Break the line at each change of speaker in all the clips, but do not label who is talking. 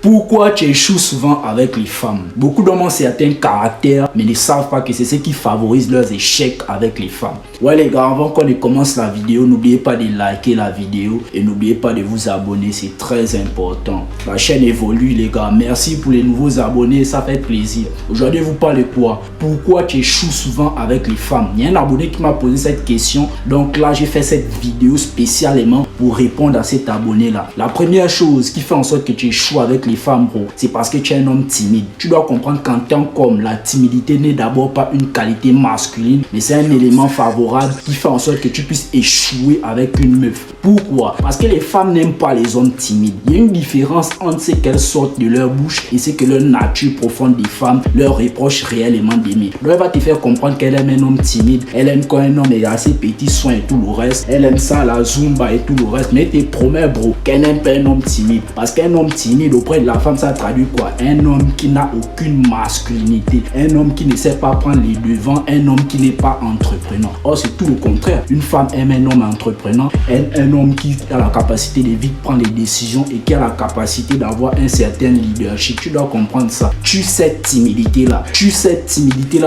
Pourquoi tu échoues souvent avec les femmes? Beaucoup d'hommes ont certains caractères, mais ne savent pas que c'est ce qui favorise leurs échecs avec les femmes. Ouais les gars, avant qu'on ne commence la vidéo, n'oubliez pas de liker la vidéo et n'oubliez pas de vous abonner, c'est très important. La chaîne évolue les gars, merci pour les nouveaux abonnés, ça fait plaisir. Aujourd'hui, vous parlez quoi? Pourquoi tu échoues souvent avec les femmes? Il y a un abonné qui m'a posé cette question, donc là j'ai fait cette vidéo spécialement pour répondre à cet abonné là. La première chose qui fait en sorte que tu échoues avec les femmes, bro, c'est parce que tu es un homme timide. Tu dois comprendre qu'en tant qu'homme, la timidité n'est d'abord pas une qualité masculine, mais c'est un élément favorable qui fait en sorte que tu puisses échouer avec une meuf. Pourquoi? Parce que les femmes n'aiment pas les hommes timides. Il y a une différence entre ce qu'elles sortent de leur bouche et ce que leur nature profonde des femmes leur reproche réellement d'aimer. Donc elle va te faire comprendre qu'elle aime un homme timide, elle aime quand un homme est assez petit, soin et tout le reste, elle aime ça, la zumba et tout le reste, mais te promets bro qu'elle n'aime pas un homme timide. Parce qu'un homme timide auprès de la femme, ça traduit quoi? Un homme qui n'a aucune masculinité, un homme qui ne sait pas prendre les devants, un homme qui n'est pas entreprenant. Or c'est tout le contraire. Une femme aime un homme entreprenant, un homme qui a la capacité de vite prendre des décisions et qui a la capacité d'avoir un certain leadership. Tu dois comprendre ça. Tu cette timidité là,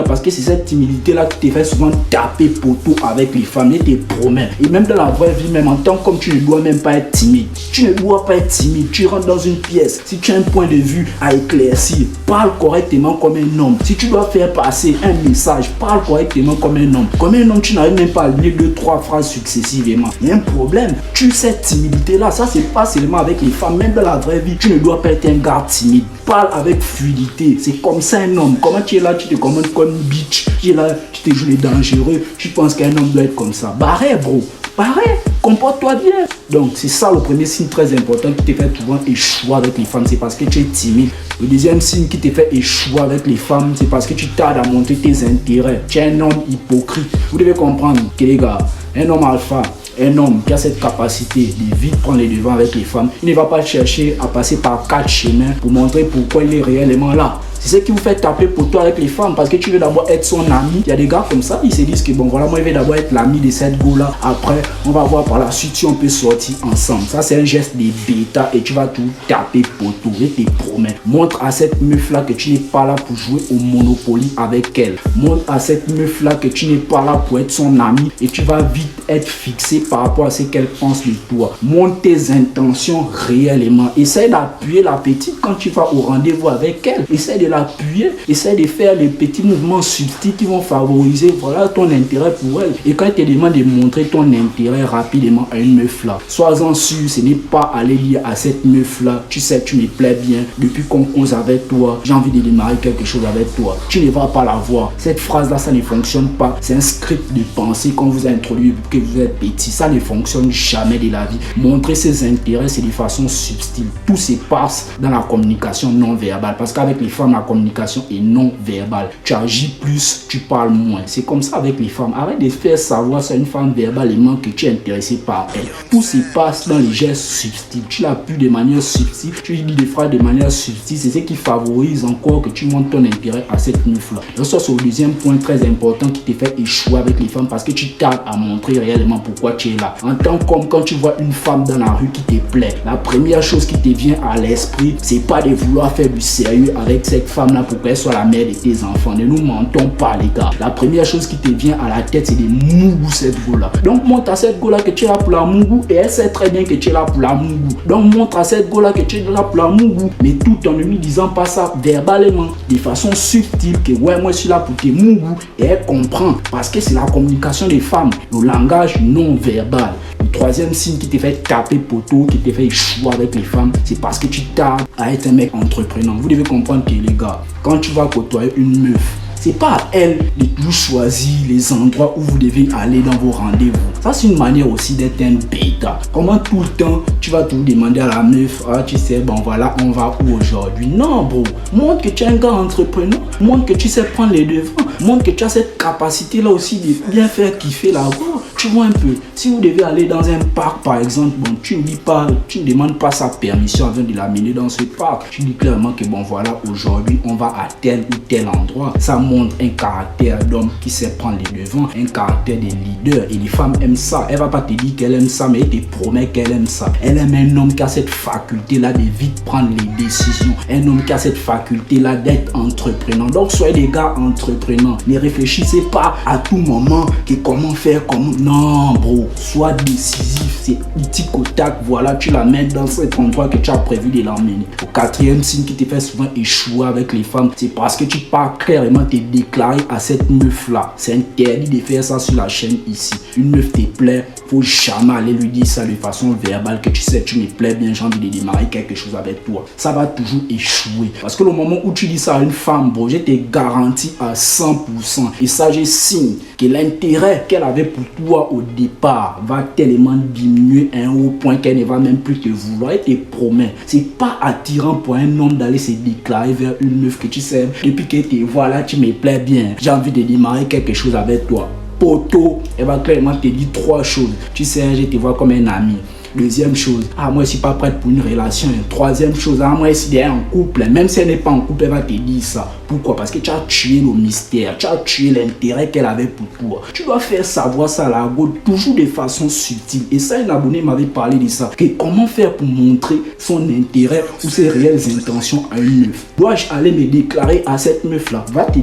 parce que c'est cette timidité là qui te fait souvent taper poteau avec les femmes et te promets. Et même dans la vraie vie, même en tant qu'homme, tu ne dois même pas être timide. Tu ne dois pas être timide. Tu rentres dans une pièce, si tu as un point de vue à éclaircir, parle correctement comme un homme. Si tu dois faire passer un message, parle correctement comme un homme. Comme un homme, tu n'arrives même pas à lire 2-3 phrases successivement. Il y a un problème. Tu sais cette timidité là, ça c'est pas seulement avec les femmes, même dans la vraie vie, tu ne dois pas être un gars timide. Parle avec fluidité. C'est comme ça un homme. Comment tu es là, tu te commandes comme une bitch. Tu es là, tu te joues les dangereux. Tu penses qu'un homme doit être comme ça. Barré bro. Barré. Comporte-toi bien. Donc c'est ça le premier signe très important qui te fait souvent échouer avec les femmes, c'est parce que tu es timide. Le deuxième signe qui te fait échouer avec les femmes, c'est parce que tu tardes à montrer tes intérêts. Tu es un homme hypocrite. Vous devez comprendre que les gars, un homme alpha, un homme qui a cette capacité de vite prendre les devants avec les femmes, il ne va pas chercher à passer par 4 chemins pour montrer pourquoi il est réellement là. C'est ce qui vous fait taper pour toi avec les femmes parce que tu veux d'abord être son ami. Il y a des gars comme ça, ils se disent que bon voilà, moi je vais d'abord être l'ami de cette go là. Après, on va voir par la suite si on peut sortir ensemble. Ça c'est un geste de bêta et tu vas tout taper pour tout. Je te promets. Montre à cette meuf là que tu n'es pas là pour jouer au Monopoly avec elle. Montre à cette meuf là que tu n'es pas là pour être son ami et tu vas vite être fixé par rapport à ce qu'elle pense de toi. Montre tes intentions réellement. Essaye d'appuyer la petite quand tu vas au rendez-vous avec elle. Essaye de l'appuyer, essaie de faire les petits mouvements subtils qui vont favoriser voilà ton intérêt pour elle. Et quand elle te demande de montrer ton intérêt rapidement à une meuf là, sois-en sûr, ce n'est pas aller dire à cette meuf là, tu sais tu me plais bien, depuis qu'on cause avec toi, j'ai envie de démarrer quelque chose avec toi. Tu ne vas pas la voir. Cette phrase là, ça ne fonctionne pas. C'est un script de pensée qu'on vous a introduit que vous êtes petit. Ça ne fonctionne jamais de la vie. Montrer ses intérêts, c'est de façon subtile. Tout se passe dans la communication non verbale. Parce qu'avec les femmes, la communication est non verbale. Tu agis plus, tu parles moins. C'est comme ça avec les femmes. Arrête de faire savoir à une femme verbalement que tu es intéressé par elle. Tout se passe dans les gestes subtils. Tu l'appuies de manière subtile, tu dis des phrases de manière subtile. C'est ce qui favorise encore que tu montres ton intérêt à cette meuf-là. Donc ça, c'est le deuxième point très important qui te fait échouer avec les femmes parce que tu tardes à montrer réellement pourquoi tu es là. En tant qu'homme, quand tu vois une femme dans la rue qui te plaît, la première chose qui te vient à l'esprit, c'est pas de vouloir faire du sérieux avec cette femme-là pour qu'elle soit la mère de tes enfants. Ne nous mentons pas, les gars. La première chose qui te vient à la tête, c'est de mougou cette go-là. Donc, montre à cette go-là que tu es là pour la mougou et elle sait très bien que tu es là pour la mougou. Donc, montre à cette go-là que tu es là pour la mougou, mais tout en ne lui disant pas ça verbalement, de façon subtile, que ouais, moi je suis là pour te mougou et elle comprend parce que c'est la communication des femmes, le langage non verbal. Le troisième signe qui te fait taper poteau, qui te fait échouer avec les femmes, c'est parce que tu tardes à être un mec entreprenant. Vous devez comprendre que les gars, quand tu vas côtoyer une meuf, c'est pas à elle de toujours choisir les endroits où vous devez aller dans vos rendez-vous. Ça, c'est une manière aussi d'être un bêta. Comment tout le temps, tu vas tout demander à la meuf, ah, tu sais, bon voilà, on va où aujourd'hui? Non, bro. Montre que tu es un gars entrepreneur. Montre que tu sais prendre les devants. Montre que tu as cette capacité-là aussi de bien faire kiffer la voix. Tu vois un peu, si vous devez aller dans un parc par exemple, bon, tu ne dis pas, tu ne demandes pas sa permission avant de l'amener dans ce parc. Tu dis clairement que bon voilà, aujourd'hui on va à tel ou tel endroit. Ça montre un caractère d'homme qui sait prendre les devants, un caractère de leader. Et les femmes aiment ça. Elle va pas te dire qu'elle aime ça, mais elle te promet qu'elle aime ça. Elle aime un homme qui a cette faculté là de vite prendre les décisions. Un homme qui a cette faculté là d'être entreprenant. Donc soyez des gars entreprenants. Ne réfléchissez pas à tout moment que comment faire, comment. Non bro, sois décisif. C'est tic au tac. Voilà, tu la mets dans cet endroit que tu as prévu de l'emmener. Au quatrième signe qui te fait souvent échouer avec les femmes, c'est parce que tu pars clairement te déclarer à cette meuf là. C'est interdit de faire ça sur la chaîne ici. Une meuf te plaît, faut jamais aller lui dire ça de façon verbale que tu sais tu me plais bien, j'ai envie de démarrer quelque chose avec toi. Ça va toujours échouer. Parce que le moment où tu dis ça à une femme, bro, je te garantis à 100%. Et ça, je signe que l'intérêt qu'elle avait pour toi au départ va tellement diminuer à un haut point qu'elle ne va même plus te vouloir. Elle te promet. C'est pas attirant pour un homme d'aller se déclarer vers une meuf que tu sais depuis que tu vois là, tu me plais bien, j'ai envie de démarrer quelque chose avec toi. Poto, elle va clairement te dire 3 choses. Tu sais, je te vois comme un ami. Deuxième chose, moi je suis pas prête pour une relation. Troisième chose, moi je suis en couple. Même si elle n'est pas en couple, elle va te dire ça. Pourquoi? Parce que tu as tué le mystère, tu as tué l'intérêt qu'elle avait pour toi. Tu dois faire savoir ça à la go, toujours de façon subtile. Et ça, un abonné m'avait parlé de ça. Que comment faire pour montrer son intérêt ou ses réelles intentions à une meuf? Dois-je aller me déclarer à cette meuf-là? Va te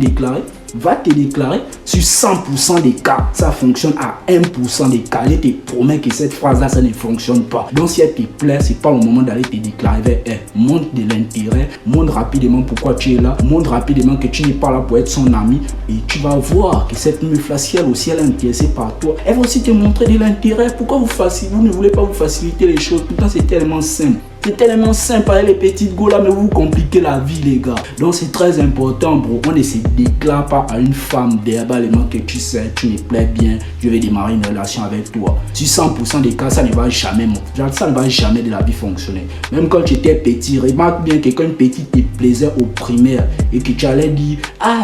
déclarer sur 100% des cas, ça fonctionne à 1% des cas. Je te promets que cette phrase-là, ça ne fonctionne pas. Donc si elle te plaît, c'est pas le moment d'aller te déclarer vers elle. Montre de l'intérêt, montre rapidement pourquoi tu es là, montre rapidement que tu n'es pas là pour être son ami et tu vas voir que cette meuf-là, si elle aussi elle est intéressée par toi, elle va aussi te montrer de l'intérêt. Pourquoi vous ne voulez pas vous faciliter les choses? Pourtant c'est tellement simple. C'est tellement simple avec les petites go là, mais vous compliquez la vie les gars. Donc c'est très important bro, on ne se déclare pas à une femme verbalement que tu sais, tu me plais bien, je vais démarrer une relation avec toi. Sur 100% des cas, ça ne va jamais, ça ne va jamais de la vie fonctionner. Même quand tu étais petit, remarque bien que quand une petite te plaisait au primaire et que tu allais dire,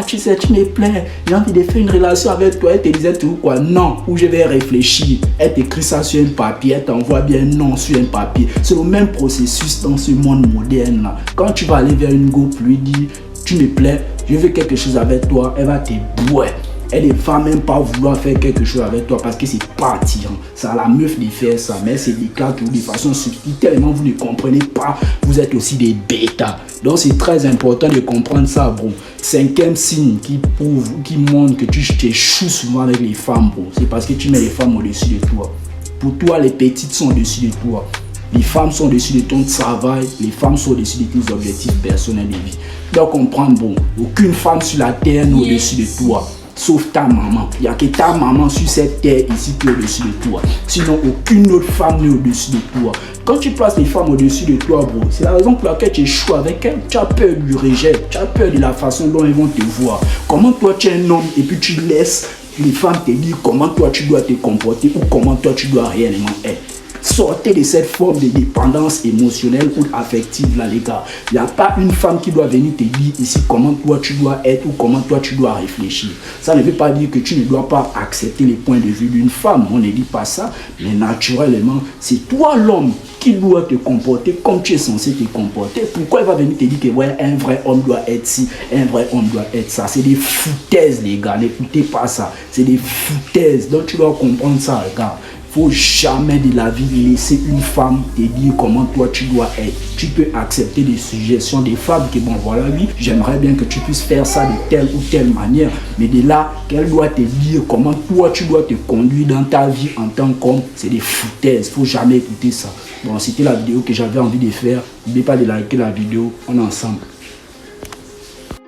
tu sais, tu me plais, j'ai envie de faire une relation avec toi, elle te disait tout quoi, non, ou je vais réfléchir. Elle t'écrit ça sur un papier, elle t'envoie bien non sur un papier. C'est le même processus dans ce monde moderne là. Quand tu vas aller vers une go pour lui dire tu me plais, je veux quelque chose avec toi, elle va te bouer. Elle ne va même pas vouloir faire quelque chose avec toi parce que c'est pas attirant. C'est à la meuf de faire ça, mais c'est déclare de façon subtile. Tellement vous ne comprenez pas, vous êtes aussi des bêtas. Donc c'est très important de comprendre ça, bro. 5e signe qui prouve, qui montre que tu t'échoues souvent avec les femmes, bro. C'est parce que tu mets les femmes au-dessus de toi. Pour toi, les petites sont au-dessus de toi. Les femmes sont au-dessus de ton travail, les femmes sont au-dessus de tes objectifs personnels de vie. Tu dois comprendre, bon, aucune femme sur la terre n'est au-dessus de toi, sauf ta maman. Il n'y a que ta maman sur cette terre ici qui est au-dessus de toi. Sinon, aucune autre femme n'est au-dessus de toi. Quand tu places les femmes au-dessus de toi, bro, c'est la raison pour laquelle tu échoues avec elles. Tu as peur du rejet, tu as peur de la façon dont elles vont te voir. Comment toi tu es un homme et puis tu laisses les femmes te dire comment toi tu dois te comporter ou comment toi tu dois réellement être. Sortez de cette forme de dépendance émotionnelle ou affective là les gars. Il n'y a pas une femme qui doit venir te dire ici comment toi tu dois être ou comment toi tu dois réfléchir. Ça ne veut pas dire que tu ne dois pas accepter les points de vue d'une femme. On ne dit pas ça. Mais naturellement, c'est toi l'homme qui doit te comporter comme tu es censé te comporter. Pourquoi il va venir te dire que ouais, un vrai homme doit être ci, un vrai homme doit être ça? C'est des foutaises les gars. N'écoutez pas ça. C'est des foutaises. Donc tu dois comprendre ça les gars. Faut jamais de la vie laisser une femme te dire comment toi tu dois être. Tu peux accepter des suggestions des femmes que bon voilà oui, j'aimerais bien que tu puisses faire ça de telle ou telle manière. Mais de là, qu'elle doit te dire comment toi tu dois te conduire dans ta vie en tant qu'homme, c'est des foutaises. Faut jamais écouter ça. Bon, c'était la vidéo que j'avais envie de faire. N'oubliez pas de liker la vidéo. On est ensemble.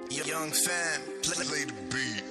Young fam, play the beat.